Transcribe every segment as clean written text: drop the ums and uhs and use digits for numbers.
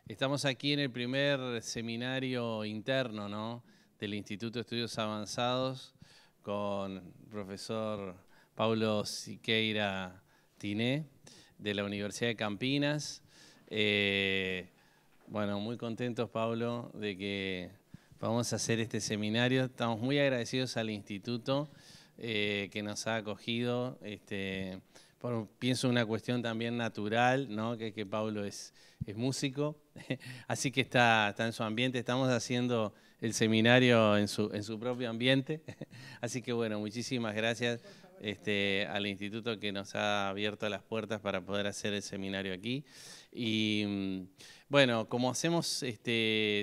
Estamos aquí en el primer seminario interno, ¿no?, del Instituto de Estudios Avanzados con el profesor Paulo Siqueira Tiné de la Universidad de Campinas. Bueno, muy contentos, Paulo, de que vamos a hacer este seminario. Estamos muy agradecidos al instituto que nos ha acogido. Pienso una cuestión también natural, ¿no?, que Paulo es músico, así que está en su ambiente. Estamos haciendo el seminario en su propio ambiente, así que bueno, muchísimas gracias al instituto que nos ha abierto las puertas para poder hacer el seminario aquí. Y bueno, como hacemos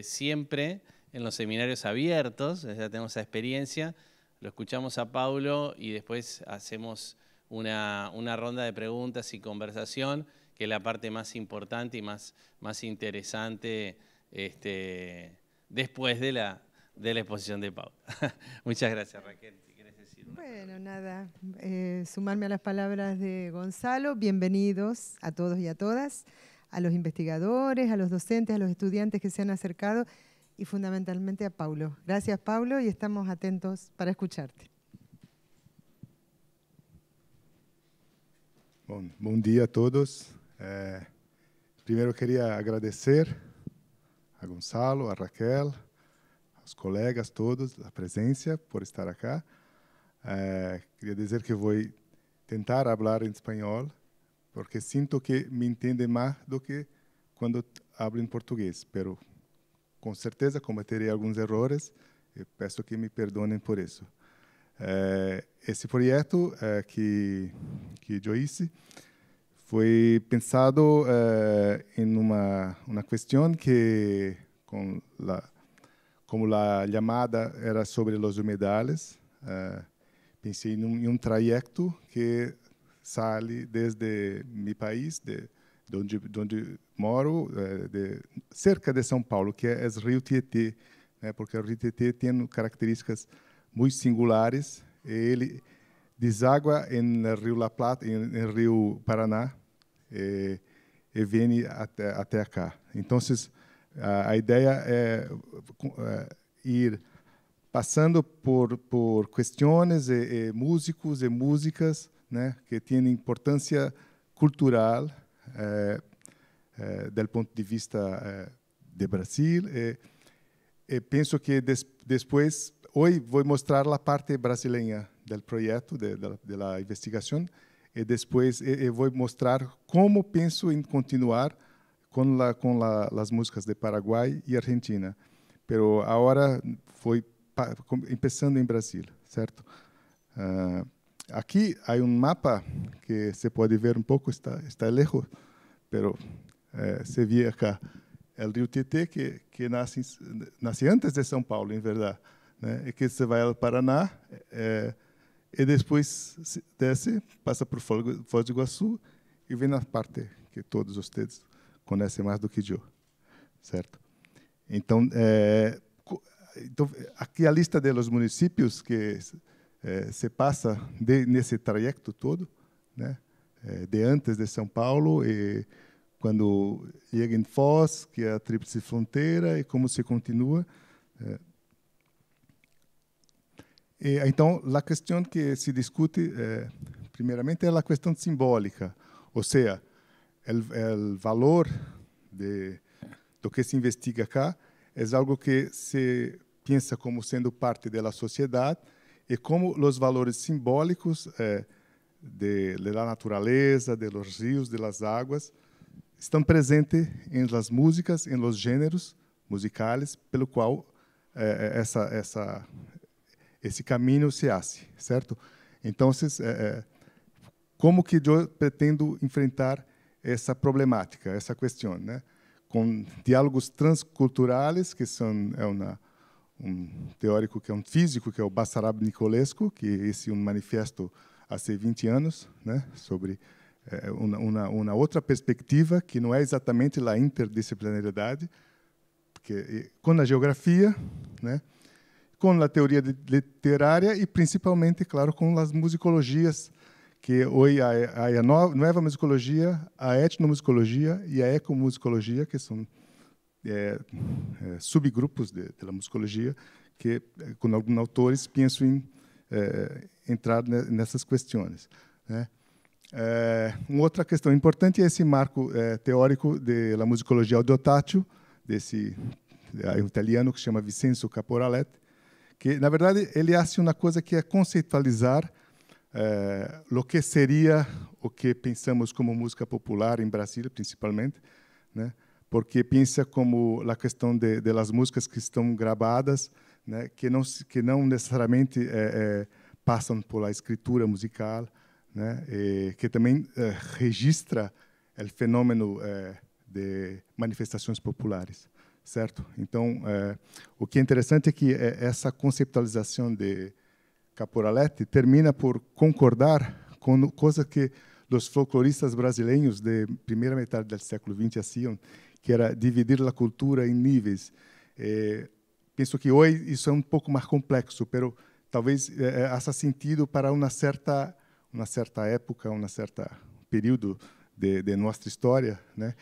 siempre en los seminarios abiertos, ya tenemos esa experiencia, lo escuchamos a Paulo y después hacemos una ronda de preguntas y conversación, que es la parte más importante y más interesante después de la exposición de Paulo. Muchas gracias, Raquel. Si quieres decir una Bueno, nada, sumarme a las palabras de Gonzalo. Bienvenidos a todos y a todas, a los investigadores, a los docentes, a los estudiantes que se han acercado y fundamentalmente a Paulo. Gracias, Paulo, y estamos atentos para escucharte. Bom dia a todos. Primeiro, queria agradecer a Gonçalo, a Raquel, aos colegas todos, a presença, por estar aqui. Queria dizer que vou tentar falar em espanhol, porque sinto que me entendem mais do que quando hablo em português. Mas, com certeza, cometerei alguns erros e peço que me perdonem por isso. Esse projeto que eu hice foi pensado em uma questão que, como a chamada era sobre os humedales, pensei em um trajeto que sai desde meu país, de onde moro, cerca de São Paulo, que é o Rio Tietê, né, porque o Rio Tietê tem características muito singulares. Ele deságua no Rio La Plata, no Rio Paraná, e vem até cá. Então, a ideia é ir passando por questões e músicos e músicas, né, que têm importância cultural do ponto de vista do Brasil. E penso que depois hoje vou mostrar a parte brasileira do projeto, da investigação, e depois vou mostrar como penso em continuar com as músicas de Paraguai e Argentina. Pero agora foi começando em Brasil, certo? Aqui há mapa que se pode ver pouco, está lejos, pero se vê acá o Rio Tietê, que nasce antes de São Paulo, em verdade, né? E que se vai ao Paraná, e depois desce, passa por Foz do Iguaçu e vem na parte que todos vocês conhecem mais do que eu, certo? Então, aqui a lista dos municípios que se passa nesse trajeto todo, né? De antes de São Paulo e quando chega em Foz, que é a tríplice fronteira, e como se continua. Então, a questão que se discute, primeiramente, é a questão simbólica, ou seja, o valor do que se investiga cá é algo que se pensa como sendo parte da sociedade e como os valores simbólicos da natureza, dos rios, das águas, estão presentes em las músicas, em los gêneros musicais, pelo qual esse caminho se hace, certo? Então, como que eu pretendo enfrentar essa problemática, essa questão, né? Com diálogos transculturais, que são um teórico que é físico, que é o Basarab Nicolescu, que esse é manifesto há 20 anos, né? Sobre uma outra perspectiva que não é exatamente a interdisciplinaridade, porque com a geografia, né? Com a teoria literária e principalmente, claro, com as musicologias, que hoje há a nova musicologia, a etnomusicologia e a ecomusicologia, que são subgrupos da musicologia que, com alguns autores, penso em entrar nessas questões, né? Uma outra questão importante é esse marco teórico da musicologia audiotátil, desse italiano que se chama Vincenzo Caporaletti, que, na verdade, ele faz uma coisa que é conceitualizar o que seria o que pensamos como música popular em Brasília, principalmente, né? Porque pensa como a questão das músicas que estão gravadas, né? que não necessariamente passam por a escritura musical, né? Que também registra o fenômeno de manifestações populares, certo? Então, o que é interessante é que essa conceptualização de Caporaletti termina por concordar com coisa que os folcloristas brasileiros de primeira metade do século XX faziam, que era dividir a cultura em níveis. Penso que hoje isso é um pouco mais complexo, mas talvez faça sentido para uma certa época, um certo período de nossa história, né?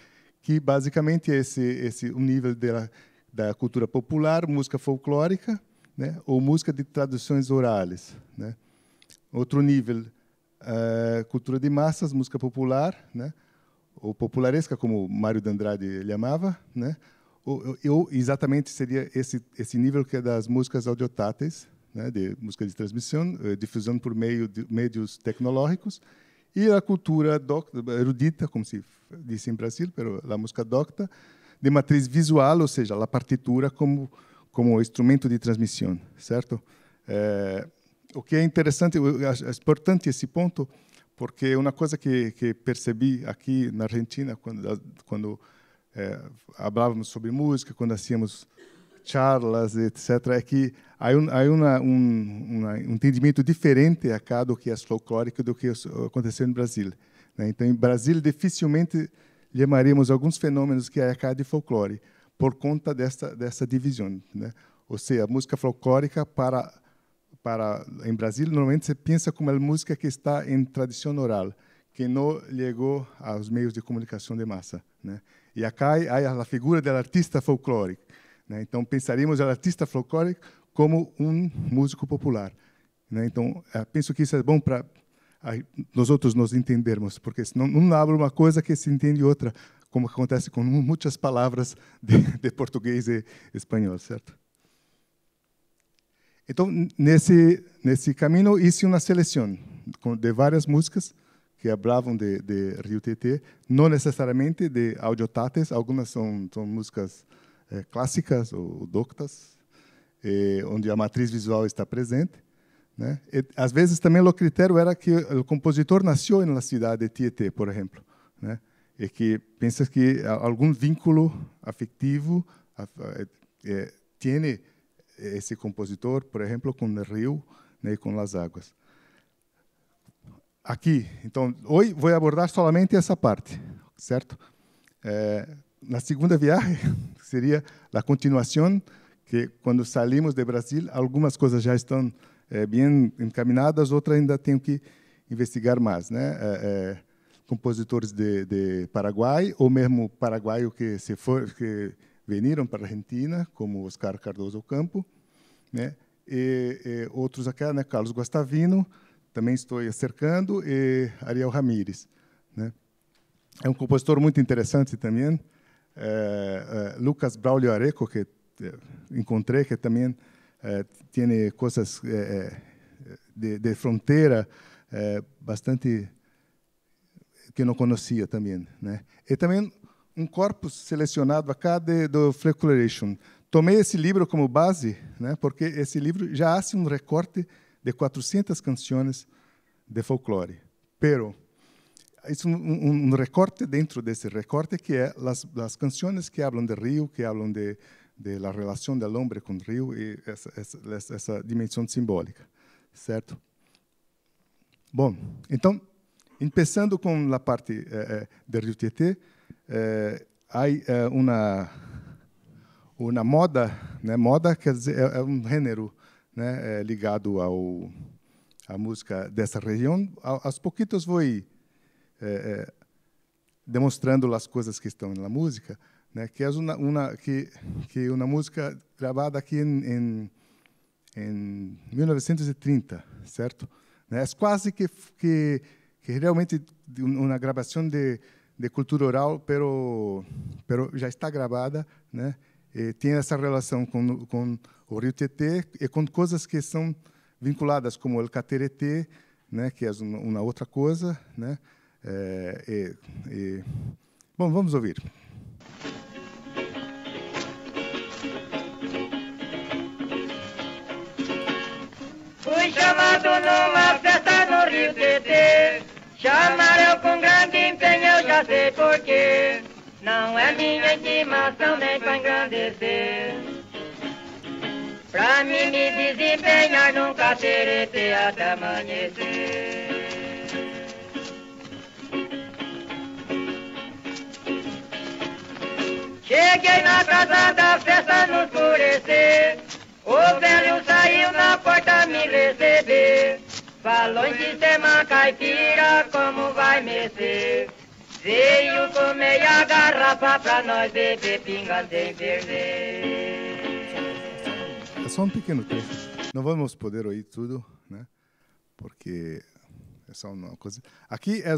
Que basicamente é esse nível da cultura popular, música folclórica, né? Ou música de traduções orais, né? Outro nível, cultura de massas, música popular, né? Ou popularesca, como Mário de Andrade chamava, né? Ou exatamente seria esse nível que é das músicas audiotáteis, né? De música de transmissão, difusão por meio de meios tecnológicos, e a cultura erudita, como se diz em Brasil, mas a música docta, de matriz visual, ou seja, a partitura como instrumento de transmissão, certo? O que é interessante, é importante esse ponto, porque uma coisa que percebi aqui na Argentina, quando falávamos sobre música, quando hacíamos charlas, etc., é que há um entendimento diferente acá do que é folclórico do que aconteceu no Brasil, né? Então, em Brasil, dificilmente chamaríamos alguns fenômenos que há acá de folclore, por conta dessa divisão, né? Ou seja, a música folclórica em Brasil normalmente se pensa como a música que está em tradição oral, que não chegou aos meios de comunicação de massa, né? E acá há a figura do artista folclórico, né? Então pensaríamos o artista folclórico como um músico popular, né? Então penso que isso é bom para nós outros nos entendermos, porque senão não abre uma coisa que se entende outra, como acontece com muitas palavras de português e espanhol, certo? Então, nesse caminho, hice uma seleção de várias músicas que falavam de Rio Tietê, não necessariamente de audiotáteis, algumas são músicas clássicas ou doctas, onde a matriz visual está presente, né? E, às vezes, também o critério era que o compositor nasceu na cidade de Tietê, por exemplo, né? E que pensa que algum vínculo afetivo tem esse compositor, por exemplo, com o rio, né, e com as águas. Aqui, então, hoje vou abordar somente essa parte, certo? Na segunda viagem seria a continuação, que quando saímos de Brasil, algumas coisas já estão bem encaminadas, outras ainda tenho que investigar mais, né? Compositores de Paraguai, ou mesmo paraguaio que vieram para a Argentina, como Oscar Cardoso Campo, né? E outros aqui, né? Carlos Guastavino, também estou acercando, e Ariel Ramírez, né? É um compositor muito interessante também. Lucas Braulio Areco, que encontrei, que também tem coisas de fronteira bastante que não conhecia também, né? E também um corpus selecionado acá do Folkloration. Tomei esse livro como base, né, porque esse livro já faz um recorte de 400 canções de folclore. Pero isso um recorte dentro desse recorte que é as canções que falam de rio, que falam de la relação do homem com o rio e essa dimensão simbólica, certo? Bom, então, começando com a parte de Rio Tietê, há uma moda, né? Moda quer dizer é um gênero, né, ligado à música dessa região. Aos pouquitos vou demonstrando as coisas que estão na música, né? Que é uma música gravada aqui em 1930, certo? É quase que realmente uma gravação de cultura oral, pero já está gravada, né? E tem essa relação com o Rio Tietê e com coisas que são vinculadas, como o Cateretê, né? Que é uma outra coisa, né? Bom, vamos ouvir. Fui chamado numa festa no Rio Tietê, chamaram com grande empenho, eu já sei porquê. Não é minha intimação nem pra engrandecer, pra mim me desempenhar num cateretê até amanhecer. Cheguei na casa da festa no escurecer, o velho saiu na porta me receber. Falou em sistema caipira, como vai mexer? Veio com meia garrafa pra nós beber pinga sem perder. É só um pequeno trecho. Não vamos poder ouvir tudo, né? Porque é só uma coisa. Aqui é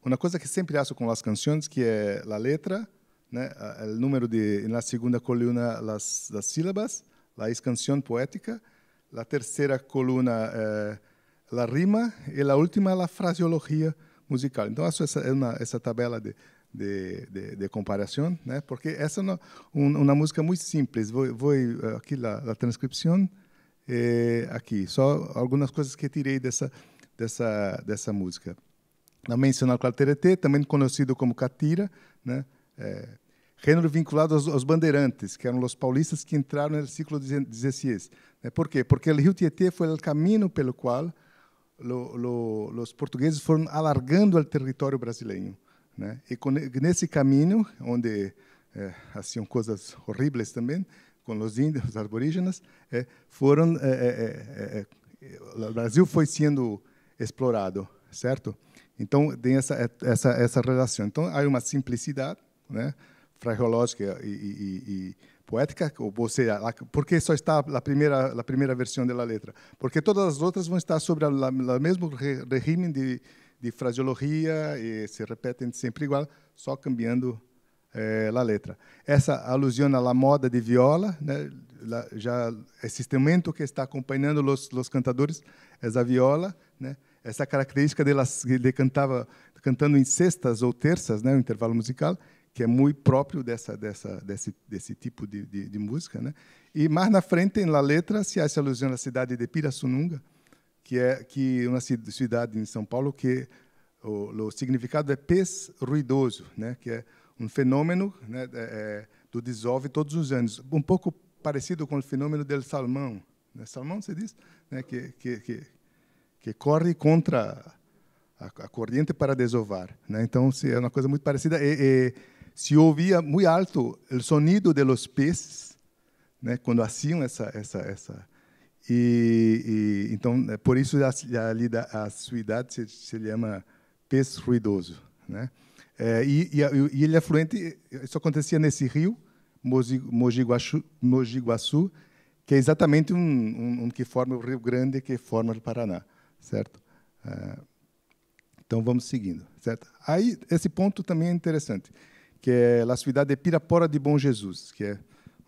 uma coisa que sempre faço com as canções, que é a letra, né? O número na segunda coluna as sílabas, a canção poética, a terceira coluna a rima e a última a fraseologia musical. Então essa tabela de comparação, né? Porque essa é uma música muito simples. Vou aqui a transcrição, aqui só algumas coisas que tirei dessa música. Não mencionar o Cateretê, também conhecido como catira, né? Gênero vinculado aos bandeirantes, que eram os paulistas que entraram no século XVI. Por quê? Porque o Rio Tietê foi o caminho pelo qual os portugueses foram alargando o território brasileiro, né? E nesse caminho, onde faziam coisas horríveis também, com os índios, os aborígenes, o Brasil foi sendo explorado, certo? Então, tem essa relação. Então, há uma simplicidade, né? Fraseológica e poética, ou seja, porque só está a primeira versão da letra? Porque todas as outras vão estar sobre o mesmo regime de fraseologia e se repetem sempre igual, só cambiando a letra. Essa alusão à moda de viola, né? Já esse instrumento que está acompanhando os cantadores é a viola, né? Essa característica de cantando em sextas ou terças, né? O intervalo musical, que é muito próprio desse tipo de música, né? E mais na frente, na letra, se hace alusão à cidade de Pirassununga, que é uma cidade em São Paulo que o significado é pez ruidoso, né? Que é um fenômeno, né? Do desove todos os anos, um pouco parecido com o fenômeno do salmão, né? Salmão se diz, né? Que corre contra a corrente para desovar, né? Então, é uma coisa muito parecida. Se ouvia muito alto o sonido de los peces, né? Quando faziam essa então por isso a cidade se chama pez ruidoso, né? E ele é fluente. Isso acontecia nesse rio Mogi Guaçu, que é exatamente um que forma o Rio Grande, que forma o Paraná, certo? Então vamos seguindo, certo? Aí esse ponto também é interessante, que é a cidade de Pirapora de Bom Jesus, que é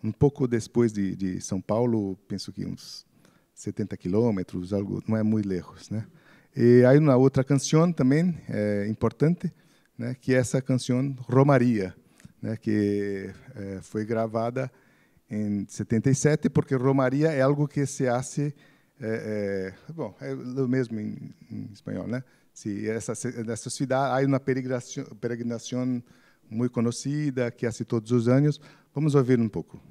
um pouco depois de São Paulo, penso que uns 70 quilômetros, algo, não é muito lejos, né? E aí uma outra canção também importante, né? Que é essa canção Romaria, né? Que foi gravada em 77, porque Romaria é algo que se hace, bom, é o mesmo em espanhol, né? Se nessa cidade há uma peregrinação muito conhecida, que hace todos os anos. Vamos ouvir um pouco.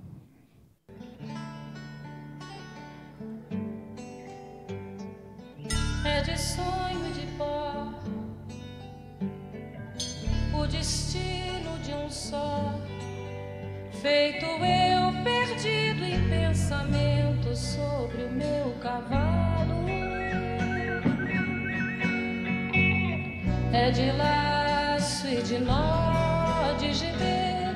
É de sonho de pó, o destino de um só, feito eu perdido em pensamento sobre o meu cavalo. É de laço e de nó, de gibê,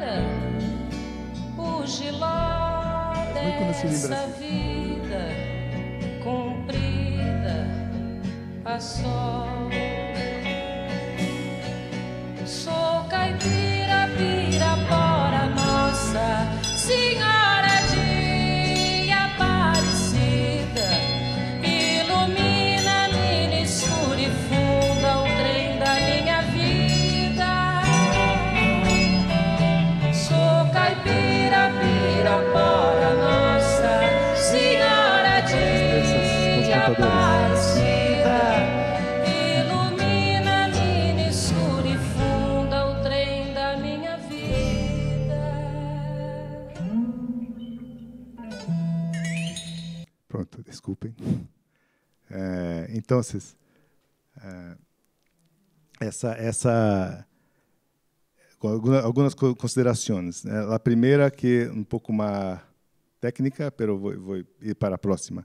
quando se lembra essa assim. vida comprida a sol. Sou caipira, Pirapora, Nossa Senhora de Aparecida, ilumina, mina escura e funda o trem da minha vida. Sou caipira, Pirapora, Nossa Senhora de Aparecida, ilumina, mina escura e funda o trem da minha vida. Pronto, desculpem. Então, algumas considerações. A primeira, que é um pouco mais técnica, mas vou ir para a próxima.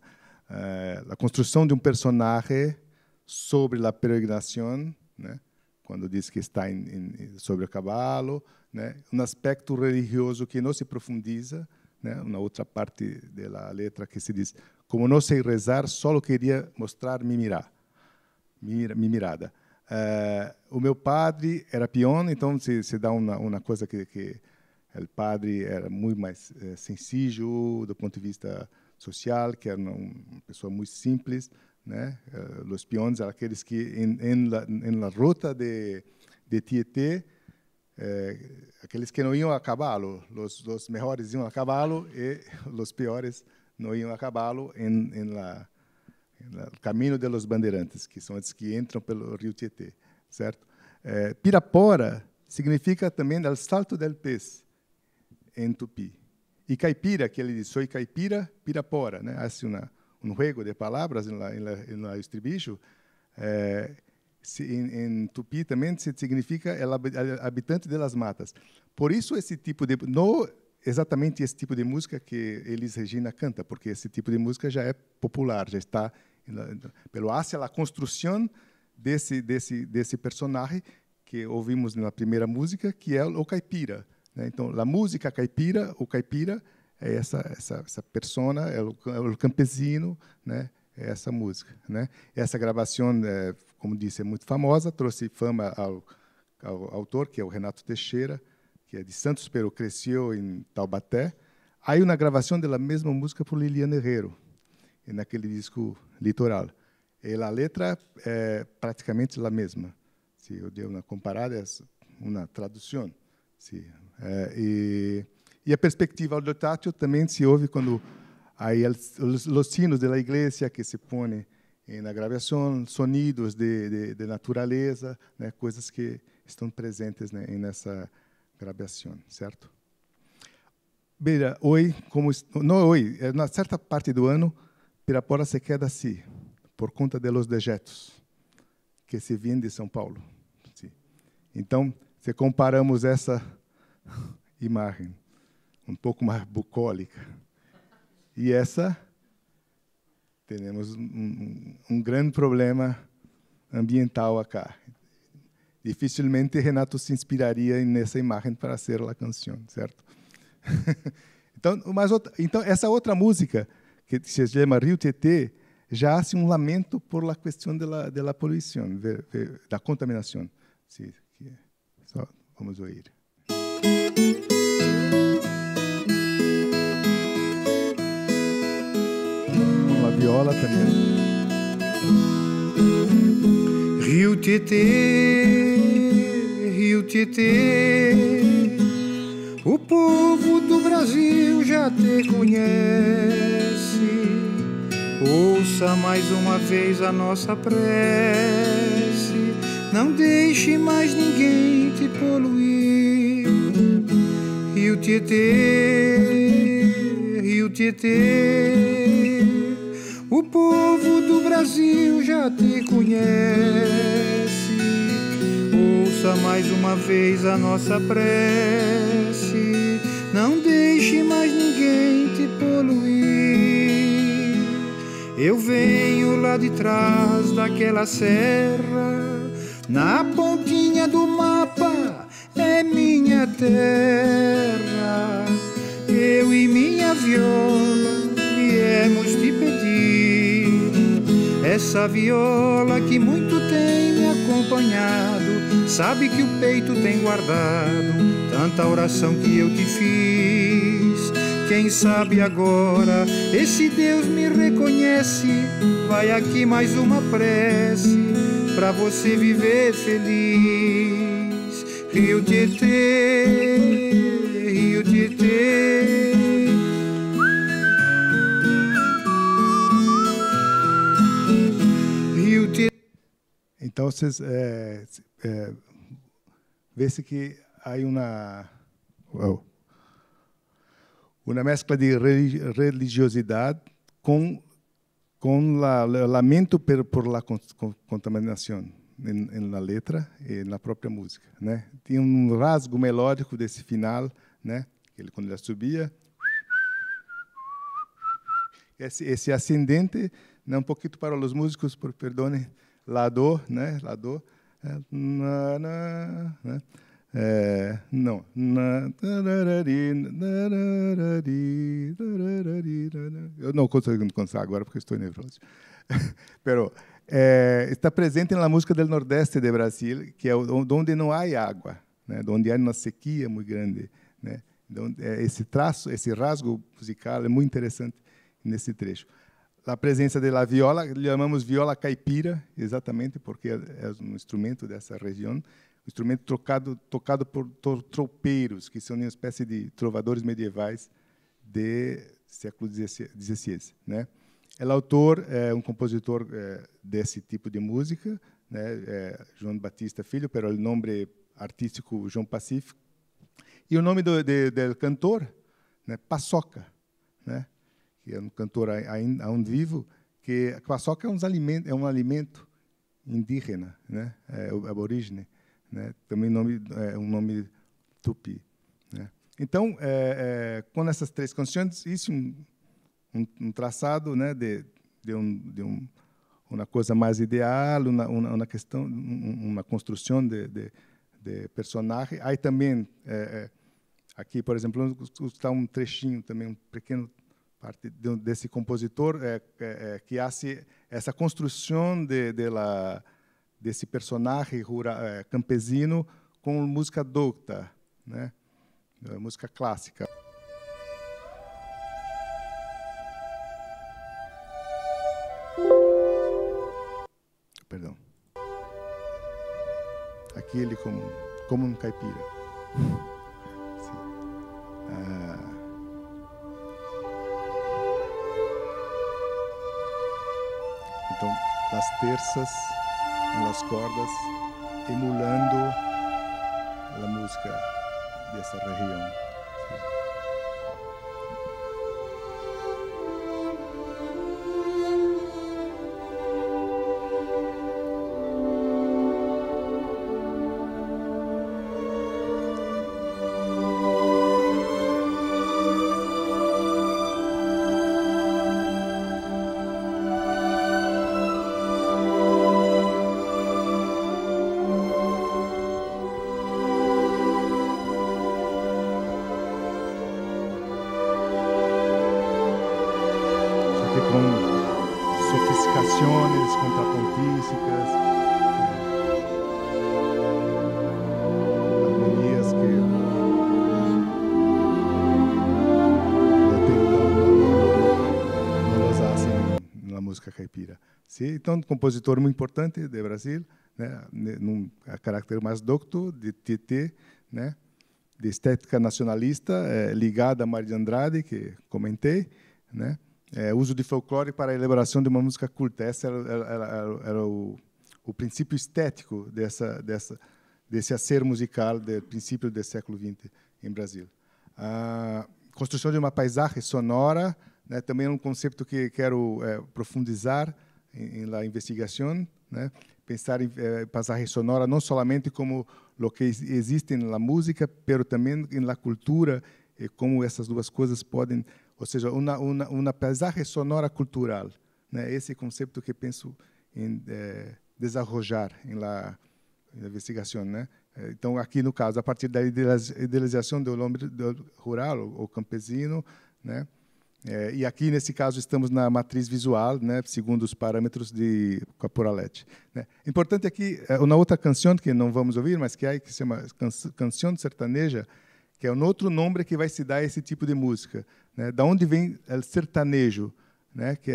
A construção de um personagem sobre a peregrinação, né? Quando diz que está sobre o cavalo, né? Um aspecto religioso que não se profundiza, né? Uma outra parte da letra que se diz: como não sei rezar, só queria mostrar minha mirada. O meu padre era peão, então se dá uma coisa que o padre era muito mais sencillo do ponto de vista social, que era uma pessoa muito simples, né? Os peões eram aqueles que na rota de Tietê, aqueles que não iam a cavalo, os melhores iam a cavalo e os piores não iam a cavalo no caminho dos bandeirantes, que são os que entram pelo rio Tietê, certo? Pirapora significa também o salto del pez em tupi. E caipira, que ele diz, sou caipira, Pirapora, né? Há um jogo de palavras no estribillo. Em tupi também significa habitante das matas. Por isso esse tipo de, não exatamente esse tipo de música que Elis Regina canta, porque esse tipo de música já é popular, já está pelo hacia a construção desse personagem que ouvimos na primeira música, que é o caipira, né? Então, a música caipira, o caipira é essa persona, é o campesino, né? É essa música, né? Essa gravação, como disse, é muito famosa, trouxe fama ao autor, que é o Renato Teixeira, que é de Santos, pero cresceu em Taubaté. Há uma gravação da mesma música por Liliana Herrero, naquele disco Litoral. E a letra é praticamente a mesma. Se eu der uma comparada, é uma tradução. E a perspectiva auditátil também se ouve quando aí os sinos da igreja que se põem na gravação, sonidos de natureza, né, coisas que estão presentes, né, nessa gravação, certo? Veja, na certa parte do ano, Pirapora se queda assim, por conta dos dejetos que se vêm de São Paulo. Sim. Então, se comparamos essa imagem um pouco mais bucólica e essa, temos um grande problema ambiental acá. Dificilmente Renato se inspiraria nessa imagem para ser a canção, certo? Então, essa outra música, que se chama Rio Tietê, já hace um lamento por la questão da poluição, da contaminação. Sim, só vamos ouvir. Com a viola também. Rio Tietê, o povo do Brasil já te conhece. Ouça mais uma vez a nossa prece, não deixe mais ninguém te poluir. Rio Tietê, o povo do Brasil já te conhece. Ouça mais uma vez a nossa prece, não deixe mais ninguém te poluir. Eu venho lá de trás daquela serra, na pontinha do mapa é minha terra. Eu e minha viola essa viola que muito tem me acompanhado, sabe que o peito tem guardado tanta oração que eu te fiz. Quem sabe agora esse Deus me reconhece, vai aqui mais uma prece pra você viver feliz. Rio Tietê, Rio Tietê, Rio Tietê. Então, vocês vê-se que há uma mescla de religiosidade com lamento por la contaminação na letra e na própria música, né? Tem um rasgo melódico desse final, né? Quando ele subia, esse ascendente, né? Um pouquinho para os músicos, perdone, lá do, né? Lá do, né? Não. Eu não consigo cantar agora porque estou nervoso. Pero está presente na música do Nordeste do Brasil, que é onde não há água, né? Onde há uma sequia muito grande, né? Então, esse traço, esse rasgo musical é muito interessante nesse trecho. A presença da viola, chamamos viola caipira, exatamente porque é um instrumento dessa região. Um instrumento tocado por tropeiros, que são uma espécie de trovadores medievais do século XVI, né? Ele é autor, um compositor desse tipo de música, né? João Batista Filho, mas o nome artístico João Pacífico. E o nome do cantor, né? Paçoca, né? Que é um cantor ainda vivo, que paçoca é um alimento indígena, né? Aborígene. Né? Também um nome tupi, né? Então, com essas três canções, isso um traçado, né, de uma coisa mais ideal, uma questão, uma construção de personagem. Aí também, aqui, por exemplo, está um trechinho também, um pequeno parte desse compositor que faz essa construção desse personagem campesino com música docta, né? Música clássica. Perdão. Aqui ele como um caipira. Então, as terças nas cordas, emulando a música dessa região. Contrapontísticas, harmonias que não nos hacen na música caipira. Sim? Então, um compositor muito importante do Brasil, né? Num caráter mais docto, de Tietê, né? De estética nacionalista, ligada a Mário de Andrade, que comentei, né? Uso de folclore para a elaboração de uma música culta. Esse era o princípio estético desse acervo musical do princípio do século XX em Brasil. A construção de uma paisagem sonora, né, também é um conceito que quero profundizar na investigação, né? Pensar em paisagem sonora não somente como o que existe na música, mas também na cultura, e como essas duas coisas podem, ou seja, uma paisagem sonora cultural, né? Esse conceito que penso em desenvolver na investigação, né? Então, aqui no caso, a partir da idealização do homem rural ou campesino, né? E aqui, nesse caso, estamos na matriz visual, né, segundo os parâmetros de Caporaletti. Né. Importante aqui, uma outra canção que não vamos ouvir, mas que se chama Canção Sertaneja, que é um outro nome que vai se dar a esse tipo de música. Né. Da onde vem o sertanejo, né, que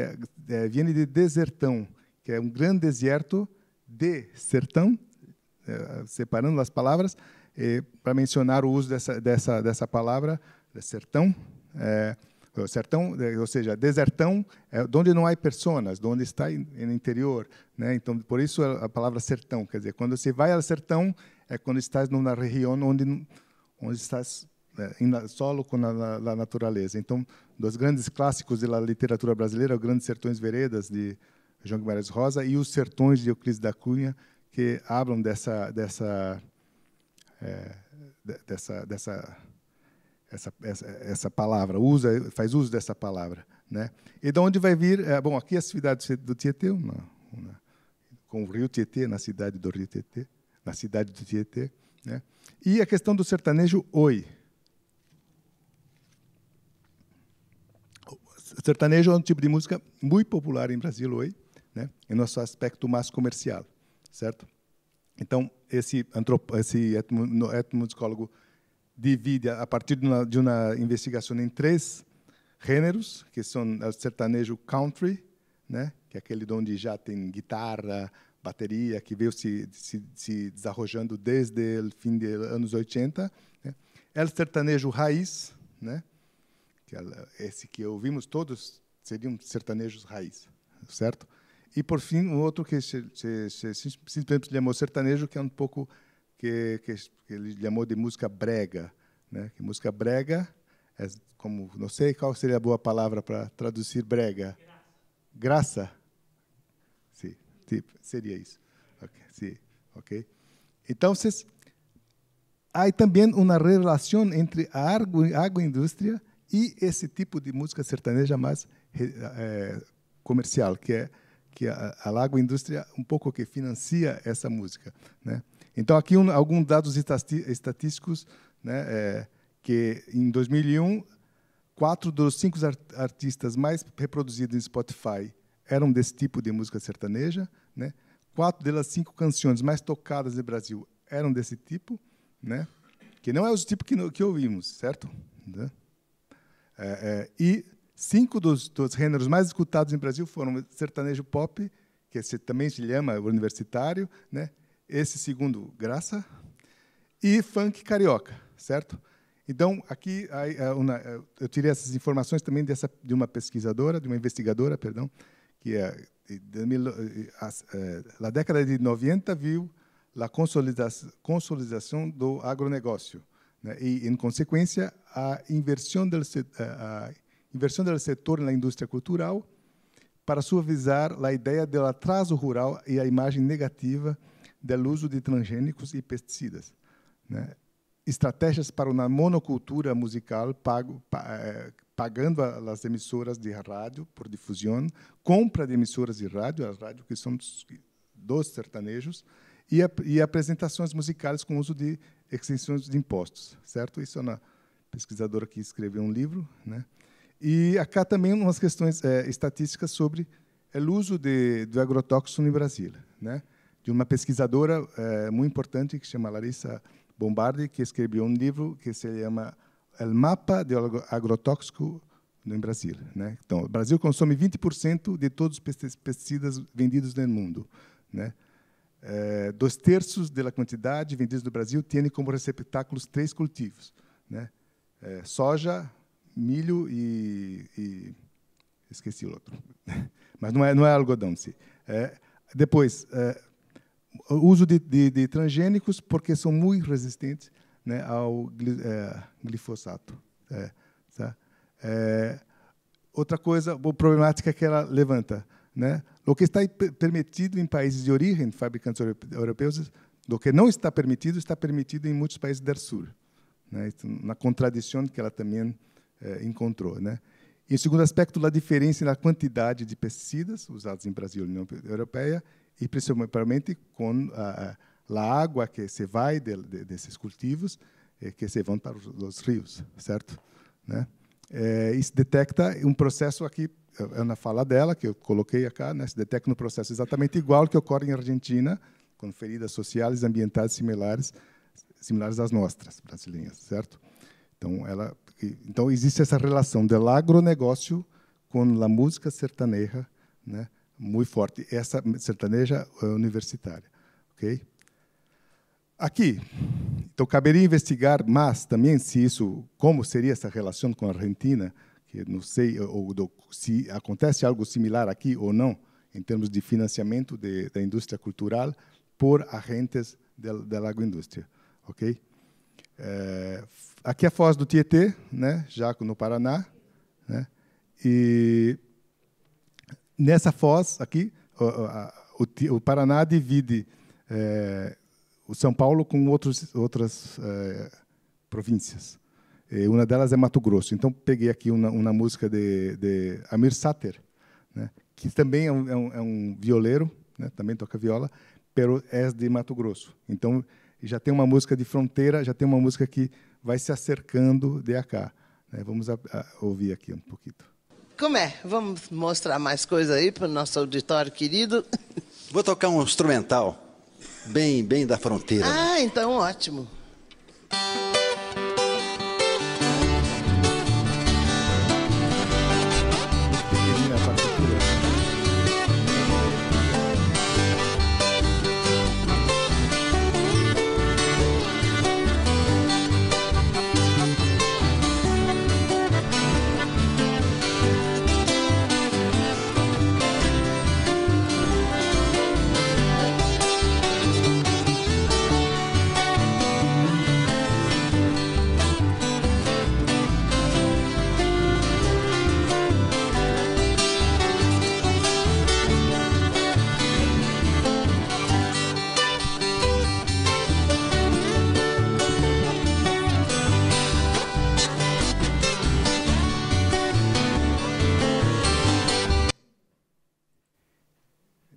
vem de desertão, que é um grande deserto de sertão, separando as palavras, para mencionar o uso dessa palavra, sertão. Sertão, ou seja, desertão é onde não há pessoas, onde está no interior, né? Então, por isso a palavra sertão, quer dizer, quando você vai ao sertão é quando estás numa região onde estás em solo com a natureza. Então, dos grandes clássicos da literatura brasileira, os Grandes Sertões Veredas de João Guimarães Rosa e os Sertões de Euclides da Cunha, que falam essa palavra, faz uso dessa palavra, né? E de onde vai vir? Bom, aqui é a cidade do Tietê, com o Rio Tietê, na cidade do Rio Tietê, na cidade do Tietê, né? E a questão do sertanejo oi. O sertanejo é um tipo de música muito popular em Brasil hoje, né? Em nosso aspecto mais comercial, certo? Então esse etnomusicólogo divide, a partir de uma investigação, em 3 gêneros, que são o sertanejo country, né, que é aquele onde já tem guitarra, bateria, que veio se desarrollando desde o fim dos anos 80. Né. É o sertanejo raiz, né, que esse que ouvimos todos seriam sertanejos raiz, certo? E, por fim, um outro que se simplesmente chamou sertanejo, que é um pouco que ele chamou de música brega, né? Que música brega é como, não sei qual seria a boa palavra para traduzir brega. Graça. Sim, tipo, seria isso. Okay, sim, ok. Então, há também uma relação entre a agroindústria e esse tipo de música sertaneja mais comercial, que a agroindústria um pouco que financia essa música, né? Então, aqui alguns dados estatísticos, né, que em 2001, 4 dos 5 artistas mais reproduzidos em Spotify eram desse tipo de música sertaneja, né? 4 das 5 canções mais tocadas no Brasil eram desse tipo, né? Que não é o tipo que ouvimos, certo? Né? E 5 dos gêneros mais escutados no Brasil foram sertanejo pop, que também se chama universitário, né? Esse segundo, graça, e funk carioca, certo? Então, aqui eu tirei essas informações também de uma pesquisadora, de uma investigadora, perdão, que na década de 90 viu a consolidação do agronegócio, né? E, em consequência, a inversão do setor na indústria cultural para suavizar a ideia do atraso rural e a imagem negativa do uso de transgênicos e pesticidas, né? Estratégias para uma monocultura musical, pagando as emissoras de rádio por difusão, compra de emissoras de rádio, as rádios que são dos sertanejos, e apresentações musicais com uso de exceções de impostos, certo? Isso é uma pesquisadora que escreveu um livro, né? E acá também umas questões estatísticas sobre o uso do agrotóxico no Brasil, né? De uma pesquisadora muito importante que se chama Larissa Bombardi, que escreveu um livro que se chama El Mapa do Agrotóxico no Brasil, né? Então, o Brasil consome 20% de todos os pesticidas vendidos no mundo, né? 2/3 da quantidade vendidos no Brasil tem como receptáculos 3 cultivos, né? Soja, milho e esqueci o outro, mas não é algodão, sim. Depois, o uso de transgênicos, porque são muito resistentes, né, ao glifosato. Tá? Outra coisa, problemática que ela levanta, né, o que está permitido em países de origem, fabricantes europeus, do que não está permitido em muitos países do Sul, né, uma contradição que ela também encontrou, né. E o segundo aspecto, a diferença na quantidade de pesticidas usados em Brasil e União Europeia, e principalmente com a água que se vai desses cultivos, que se vão para os rios, certo? Né? isso detecta um processo aqui, é na fala dela, que eu coloquei aqui, né? Se detecta um processo exatamente igual que ocorre em Argentina, com feridas sociais e ambientais similares às nossas brasileiras, certo? Então existe essa relação do agronegócio com a música sertaneja, né? Muito forte. Essa sertaneja universitária, ok? Aqui, então caberia investigar mais também como seria essa relação com a Argentina, que não sei se acontece algo similar aqui ou não, em termos de financiamento da indústria cultural por agentes da agroindústria, ok? Aqui é a Foz do Tietê, né, já no Paraná, né, e nessa foz aqui, o Paraná divide o São Paulo com outras províncias. Uma delas é Mato Grosso. Então, peguei aqui uma música de Amir Sater, né, que também é um violeiro, né, também toca viola, pero é de Mato Grosso. Então, já tem uma música de fronteira, já tem uma música que vai se acercando de cá. Né? Vamos ouvir aqui um pouquinho. Como é? Vamos mostrar mais coisa aí para o nosso auditório querido? Vou tocar um instrumental, bem da fronteira. Ah, então ótimo.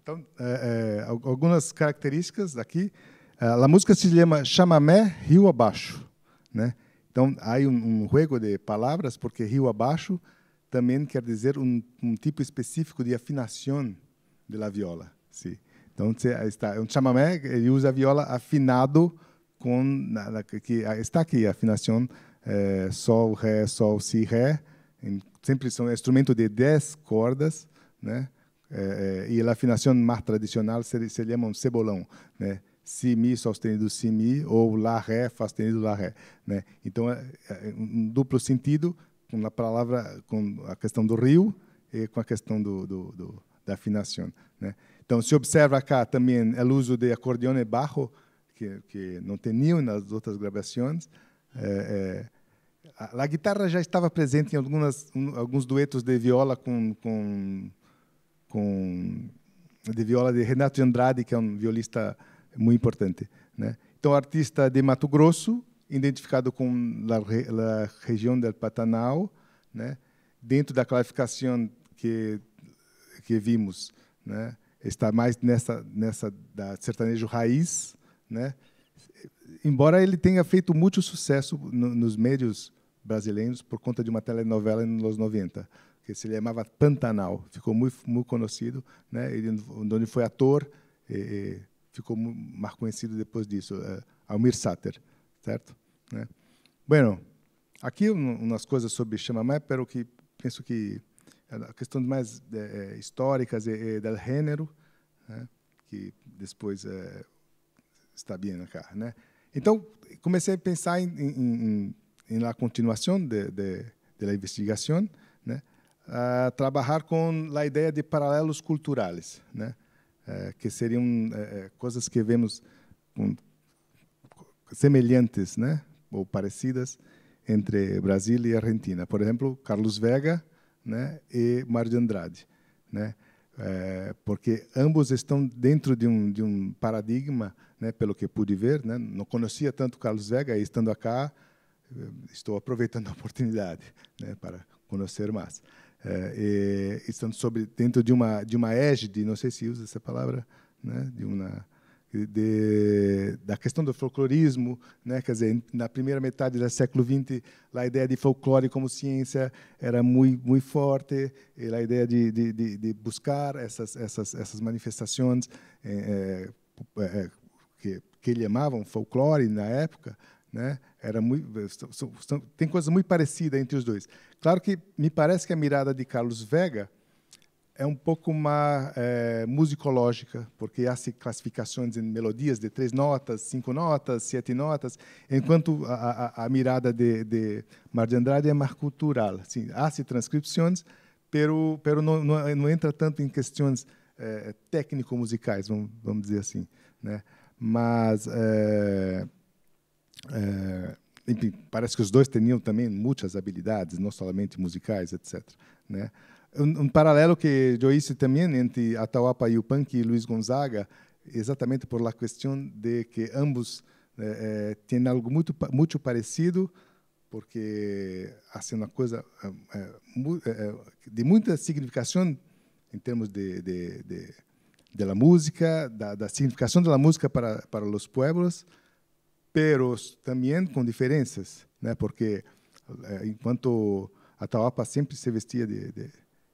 Então, algumas características aqui. A música se chama Chamamé Rio Abaixo, né? Então, há um jogo de palavras, porque rio abaixo também quer dizer um tipo específico de afinação da viola. Sim. Então, um chamamé, ele usa a viola afinado com que está aqui a afinação sol, ré, si, ré. Sempre são instrumentos de 10 cordas, né? E a afinação mais tradicional se chama um cebolão, né? Si, mi sustenido, si, mi, ou lá, ré, fá sustenido, lá, ré, né? Então, um duplo sentido com a palavra, com a questão do rio e com a questão da afinação, né? Então, se observa cá também o uso de acordeão e bajo, que não tinham nas outras gravações. A guitarra já estava presente em alguns duetos de viola de viola de Renato de Andrade, que é um violista muito importante, né? Então, artista de Mato Grosso, identificado com a região do Pantanal, né? Dentro da classificação que vimos, né? Está mais nessa da sertanejo raiz, né? Embora ele tenha feito muito sucesso nos médios brasileiros por conta de uma telenovela nos anos 90, que se chamava Pantanal, ficou muito conhecido, né? Ele, onde foi ator, ficou mais conhecido depois disso, Almir Sater, certo? Né? Bueno, aqui umas coisas sobre chamamé, pero que penso que a questão mais históricas do gênero, né? Que depois está bem cá, né? Então comecei a pensar na continuação da investigação, né? A trabalhar com a ideia de paralelos culturais, né? Que seriam coisas que vemos semelhantes, né? Ou parecidas entre Brasil e Argentina. Por exemplo, Carlos Vega, né? E Mário de Andrade, né? Porque ambos estão dentro de um paradigma, né? Pelo que pude ver, né? Não conhecia tanto Carlos Vega, e estando acá estou aproveitando a oportunidade, né? Para conhecer mais. Estão dentro de uma égide, não sei se usa essa palavra, né? da questão do folclorismo, né? Quer dizer, na primeira metade do século XX, a ideia de folclore como ciência era muito forte, e a ideia de buscar essas manifestações que eles chamavam folclore na época, né? Era muito, tem coisas muito parecidas entre os dois. Claro que me parece que a mirada de Carlos Vega é um pouco mais musicológica, porque há classificações em melodias de 3 notas, 5 notas, 7 notas, enquanto a mirada de Mar de Andrade é mais cultural. Sim, há transcrições, pero não entra tanto em questões técnico-musicais, vamos dizer assim, né? Mas enfim, parece que os dois tinham também muitas habilidades, não somente musicais, etc., né? Um paralelo que eu hice também entre Atahualpa Yupanqui e Luiz Gonzaga, exatamente por a questão de que ambos têm algo muito parecido, porque hacen uma coisa de muita significação em termos da música, da significação da música para os pueblos, pero também com diferenças, né? Porque enquanto Atahualpa sempre se vestia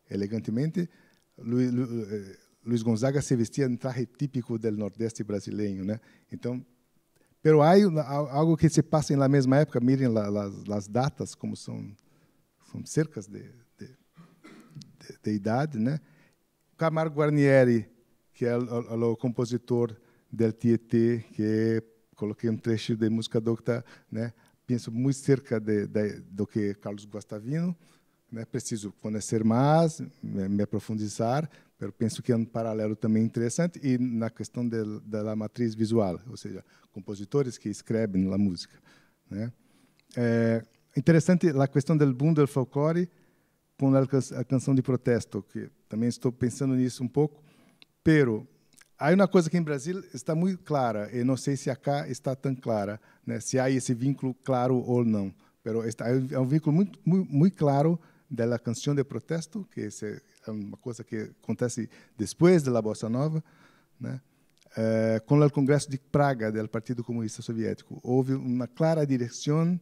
elegantemente, Luiz Gonzaga se vestia em traje típico do Nordeste brasileiro, né? Então, pero há algo que se passa na mesma época. Mirem as datas, como são cercas de idade, né? Camargo Guarnieri, que é o compositor del Tietê, que coloquei um trecho de música docta, né? Penso muito cerca do que Carlos Guastavino, né? Preciso conhecer mais, me aprofundizar, mas penso que é um paralelo também interessante, e na questão da matriz visual, ou seja, compositores que escrevem a música, né? Interessante a questão do boom do folclore com a canção de protesto, que também estou pensando nisso um pouco, pero há uma coisa que em Brasil está muito clara, e não sei se acá está tão clara, né? Se há esse vínculo claro ou não, pero é um vínculo muito claro da canção de protesto, que é uma coisa que acontece depois da Bossa Nova, né? Com o Congresso de Praga do Partido Comunista Soviético, houve uma clara direção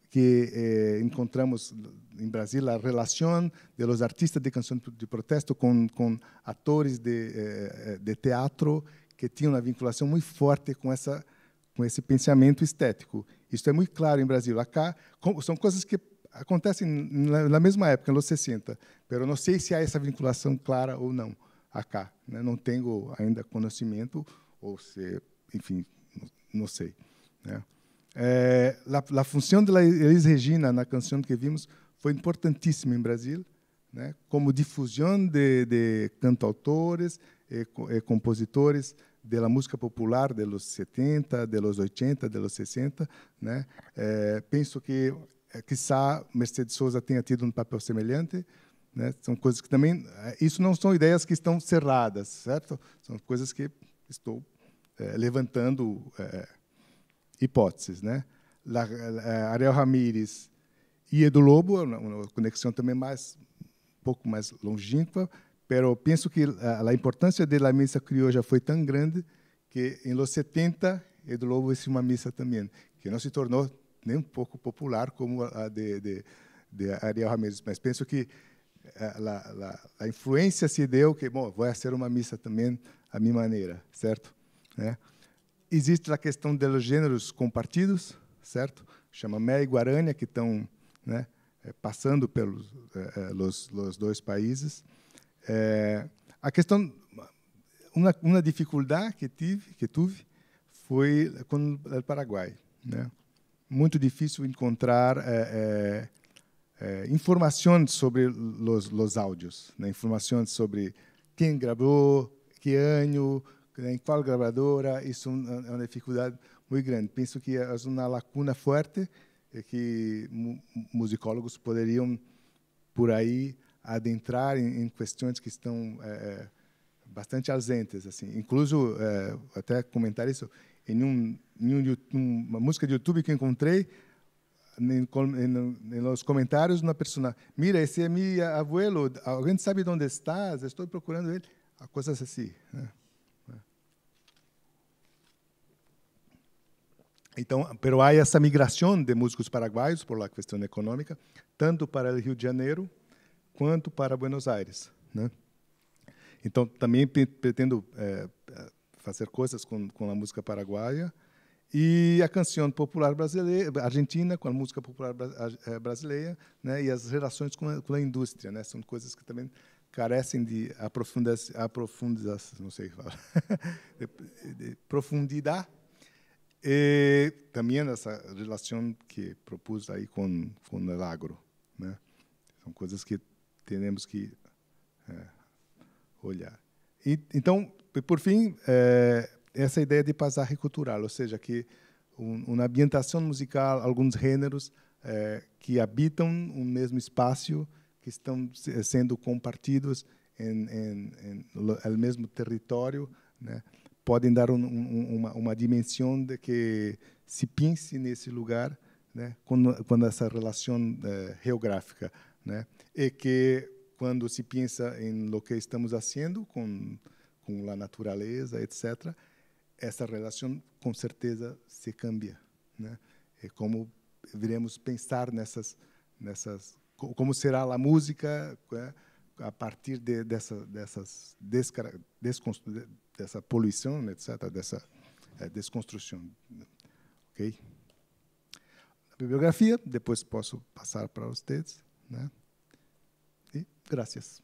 que encontramos em Brasil, a relação dos artistas de canção de protesto com atores de teatro que tinham uma vinculação muito forte com esse pensamento estético. Isso é muito claro em Brasil. Acá são coisas que acontecem na mesma época, nos 60, mas não sei se há essa vinculação clara ou não acá, né? Não tenho ainda conhecimento, ou se, enfim, não sei, né? A função da Elis Regina na canção que vimos foi importantíssima em Brasil, né? Como difusão de cantautores e compositores da música popular dos 70, dos 80, dos 60, né? Penso que quizá Mercedes Sosa tenha tido um papel semelhante, né? São coisas que também, isso não são ideias que estão cerradas, certo? São coisas que estou levantando hipóteses, né? Ariel Ramírez e Edu Lobo, uma conexão também um pouco mais longínqua, pero penso que a importância da missa criolla foi tão grande que em los 70 Edu Lobo fez uma missa também, que não se tornou nem um pouco popular como a de Ariel Ramírez, mas penso que a influência se deu que, bom, vou fazer uma missa também à minha maneira, certo? Né? Existe a questão dos gêneros compartidos, certo? Chama Mé e Guarânia, que estão, né, passando pelos os dois países. A questão, uma dificuldade que tive foi com o Paraguai, né? Muito difícil encontrar informações sobre os áudios, né? Informações sobre quem gravou, que ano, em qual gravadora. Isso é uma dificuldade muito grande. Penso que é uma lacuna forte que musicólogos poderiam, por aí, adentrar em questões que estão bastante ausentes, assim. Incluso, até comentar isso, em uma música de YouTube que encontrei, nos comentários, uma pessoa, mira, esse é meu abuelo, alguém sabe onde está? Estou procurando ele. Coisas assim, né? Então, pero há essa migração de músicos paraguaios por la questão econômica, tanto para o Rio de Janeiro quanto para Buenos Aires, né? Então, também pretendo fazer coisas com a música paraguaia e a canção popular brasileira, argentina, com a música popular brasileira, né? E as relações com a indústria, né? São coisas que também carecem de aprofundação, não sei falar, de profundidade. E também essa relação que propus aí com o agro, né? São coisas que temos que olhar. E, então, por fim, essa ideia de paisagem cultural, ou seja, que uma ambientação musical, alguns gêneros que habitam um mesmo espaço, que estão sendo compartidos no mesmo território, né? Podem dar uma dimensão de que se pense nesse lugar, né, com essa relação geográfica, né, e que quando se pensa em lo que estamos fazendo com a natureza, etc., essa relação com certeza se cambia, né? É como iremos pensar nessas como será a música, né, a partir dessa poluição, etc., dessa desconstrução. Ok? A bibliografia, depois posso passar para vocês, né? E graças.